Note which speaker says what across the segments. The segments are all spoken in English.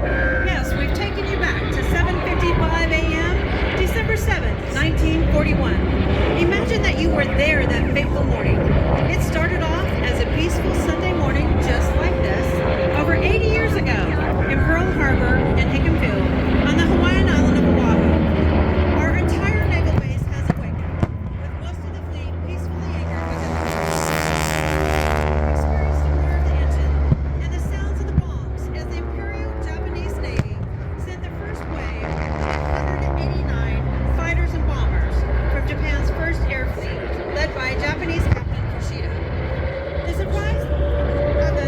Speaker 1: Yes, we've taken you back to 7:55 a.m., December 7th, 1941. Imagine that you were there that fateful morning. It started off as a peaceful Sunday morning just like this, over 80 years ago, in Pearl Harbor and Hickam Field, on the Hawaiian island of Oahu. Our entire naval base has awakened, with most of the fleet peacefully anchored within the experienced the roar of the engine and the sounds of the bombs as the Imperial Japanese Navy sent the first wave of 189 fighters and bombers from Japan's first air fleet, led by Japanese Captain Kushida. The surprise of the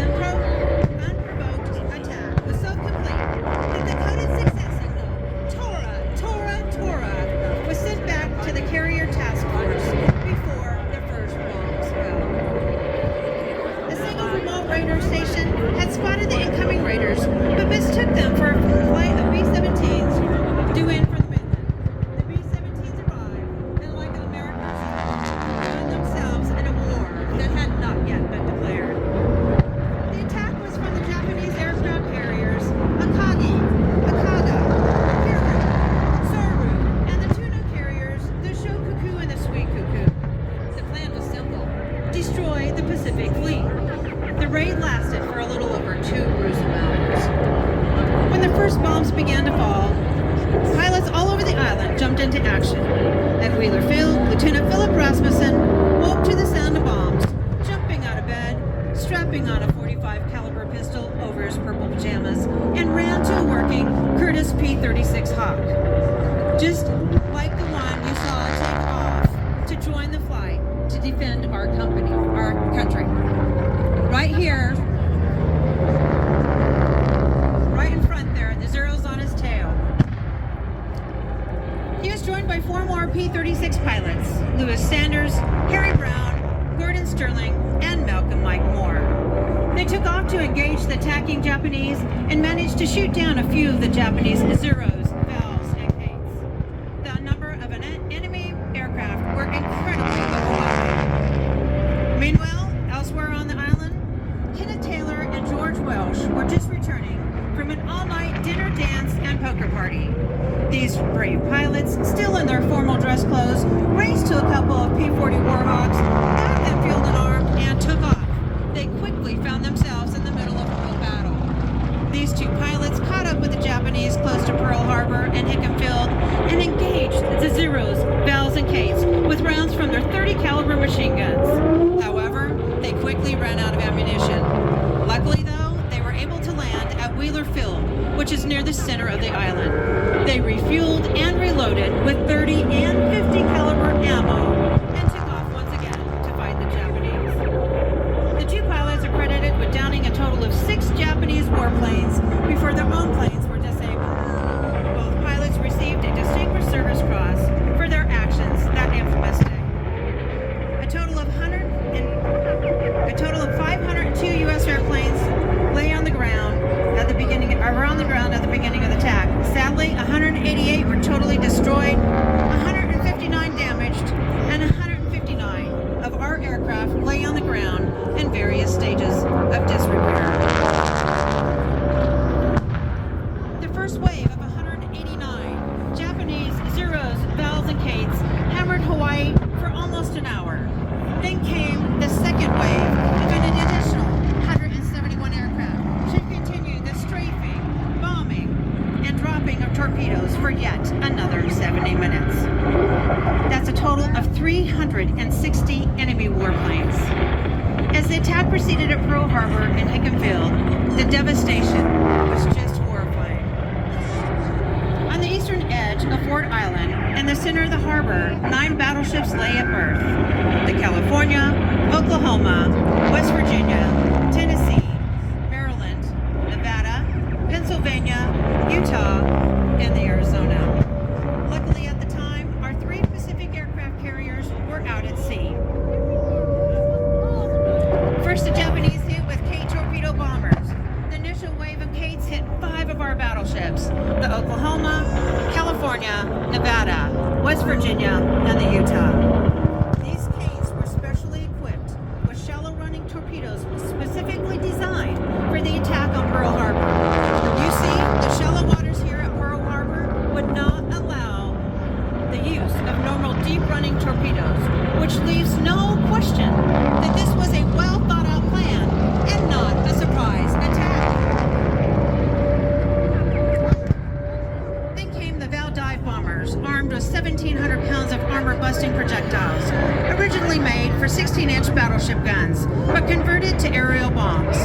Speaker 1: unprovoked attack was so complete that the coded success signal, Tora, Tora, Tora, was sent back to the carrier task force before the first bombs fell. A single remote radar station had spotted the incoming raiders, but mistook them for a flight of B-17s due in for the mainland. The B-17s arrived, and like Americans, found themselves in a war that had not yet been declared. The attack was from the Japanese aircraft carriers Akagi, Akaga, Kiru, Soru, and the two new carriers, the Shokuku and the Suikuku. The plan was simple: destroy the Pacific Fleet. The raid lasted for a little over 2 gruesome hours. When the first bombs began to fall, pilots all over the island jumped into action. At Wheeler Field, Lieutenant Philip Rasmussen woke to the sound of bombs, jumping out of bed, strapping on a .45 caliber pistol over his purple pajamas, and ran to a working Curtiss P-36 Hawk, just like the one you saw take off to join the flight to defend our country. Right here, right in front there, the zeros on his tail. He was joined by 4 more P-36 pilots: Lewis Sanders, Harry Brown, Gordon Sterling, and Malcolm Mike Moore. They took off to engage the attacking Japanese and managed to shoot down a few of the Japanese Zeros, Valves, and Kates. The number of enemy aircraft were incredibly overwhelming. Meanwhile, elsewhere on the island, Kenneth Taylor and George Welsh were just returning from an all-night dinner, dance, and poker party. These brave pilots, still in their formal dress clothes, raced to a couple of P-40 Warhawks, got them fueled and armed, and took off. They quickly found themselves in the middle of a real battle. These 2 pilots caught up with the Japanese close to Pearl Harbor and Hickam Field and engaged the Zeros, Valves, and Kates with rounds from their .30 caliber machine guns. However, they quickly ran out of ammunition. Luckily, though, they were able to land at Wheeler Field, which is near the center of the island. They refueled and reloaded with .30 and .50 caliber ammo and took off once again to fight the Japanese. The 2 pilots are credited with downing a total of 6 Japanese warplanes before their own planes were disabled. Both pilots received a Distinguished Service Cross for their actions that infamous day. A total of 502 U.S. airplanes lay on the ground at the beginning, around the ground at the beginning of the attack. Sadly, 188 were totally destroyed, 159 damaged, and 159 of our aircraft lay on the ground in various stages of disrepair. The first wave of 189 Japanese Zeros, Valves, and Kates hammered Hawaii for almost an hour. Then came the second wave of an additional 171 aircraft to continue the strafing, bombing, and dropping of torpedoes for yet another 70 minutes. That's a total of 360 enemy warplanes. As the attack proceeded at Pearl Harbor and Hickam Field, the devastation was just horrifying. On the eastern edge of Fort Island, in the center of the harbor, 9 battleships lay at berth: the California, Oklahoma, West Virginia, Tennessee, Maryland, Nevada, Pennsylvania, Utah, and the Arizona. Luckily at the time, our 3 Pacific aircraft carriers were out at sea. First, the Japanese hit with K torpedo bombers. The initial wave of Kates hit 5 of our battleships: the Oklahoma, California, Nevada, West Virginia, and the Utah. These Kates were specially equipped with shallow-running torpedoes specifically designed for the attack on Pearl Harbor. You see, the almost 1,700 pounds of armor-busting projectiles, originally made for 16-inch battleship guns, but converted to aerial bombs.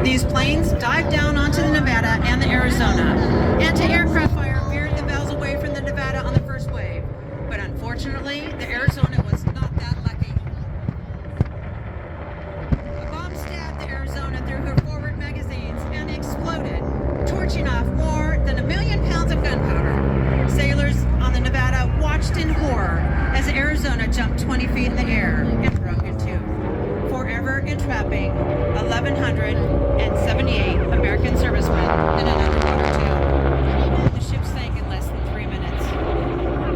Speaker 1: These planes dived down onto the Nevada and the Arizona. Anti-aircraft fire veered the valves away from the Nevada on the first wave, but unfortunately, the Arizona was not that lucky. A bomb stabbed the Arizona through her forward magazines and exploded, torching off more than 1 million pounds of gunpowder. Sailors on the Nevada watched in horror as the Arizona jumped 20 feet in the air and broke in two, forever entrapping 1,178 American servicemen in an underwater tomb. The ship sank in less than 3 minutes.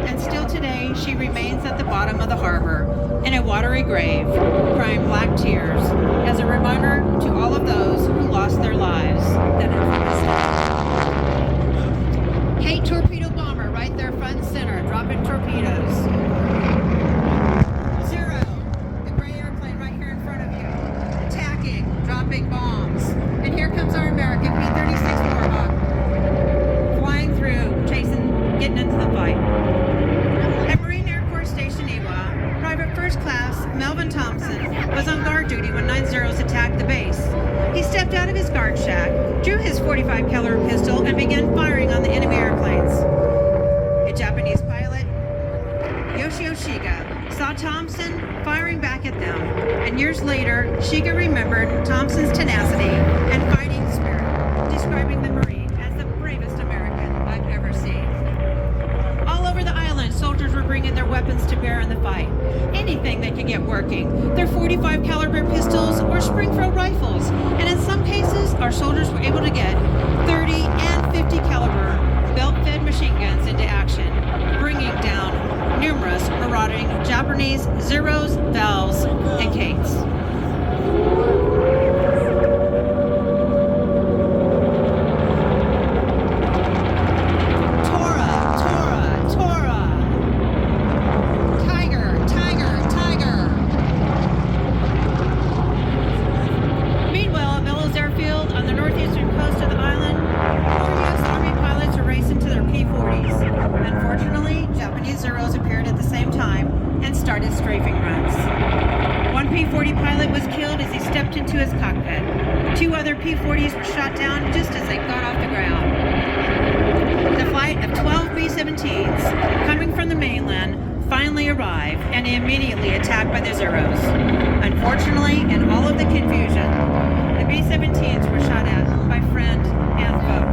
Speaker 1: And still today, she remains at the bottom of the harbor in a watery grave, crying black tears as a reminder to all of those who lost their lives that Kate torpedo bomber right there front and center, dropping torpedoes. Zero, the gray airplane right here in front of you, attacking, dropping bombs. And here comes our American P-36 Warhawk, flying through, chasing, getting into the fight. At Marine Air Corps Station Iwa, Private First Class Melvin Thompson was on guard duty when 9-0s attacked the base. He stepped out of his guard shack, drew his .45 caliber pistol, and began firing on the enemy airplanes. A Japanese pilot, Yoshio Shiga, saw Thompson firing back at them, and years later, Shiga remembered Thompson's tenacity and fighting spirit, describing the Marine as the bravest American I've ever seen. All over the island, soldiers were bringing their weapons to bear in the fight. Anything they could get working. Their .45 caliber pistols or Springfield rifles, and in some cases, our soldiers were able to get 30 and 50 caliber belt-fed machine guns into action, bringing down numerous marauding Japanese Zeros, Valves, and Kates. Started strafing runs. One P-40 pilot was killed as he stepped into his cockpit. 2 other P-40s were shot down just as they got off the ground. The flight of 12 B-17s coming from the mainland finally arrived and immediately attacked by the Zeros. Unfortunately, in all of the confusion, the B-17s were shot at by friend and foe.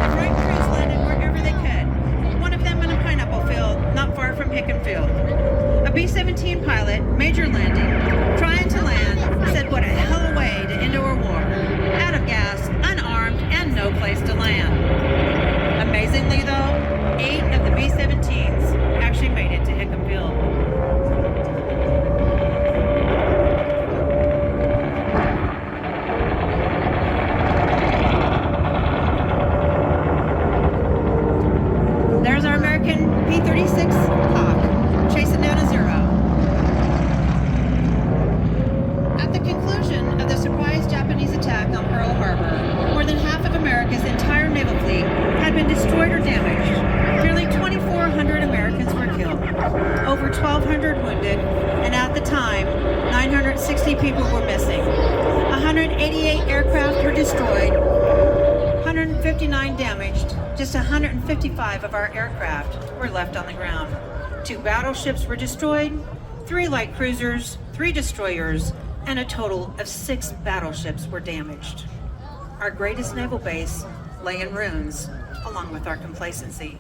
Speaker 1: The right crews landed wherever they could, one of them in a pineapple field not far from Hickam Field. A B-17 pilot, Major Landing, trying to land, said what a hell of a way to end our war. Out of gas, unarmed, and no place to land. Amazingly though, 8 of the B-17s actually made it to Hickam Field. There's our American P-36 Hawk, chasing down a Zero. At the conclusion of the surprise Japanese attack on Pearl Harbor, more than half of America's entire naval fleet had been destroyed or damaged. Nearly 2,400 Americans were killed, over 1,200 wounded, and at the time, 960 people were missing. 188 aircraft were destroyed, 159 damaged. Just 155 of our aircraft were left on the ground. 2 battleships were destroyed, 3 light cruisers, 3 destroyers, and a total of 6 battleships were damaged. Our greatest naval base lay in ruins, along with our complacency.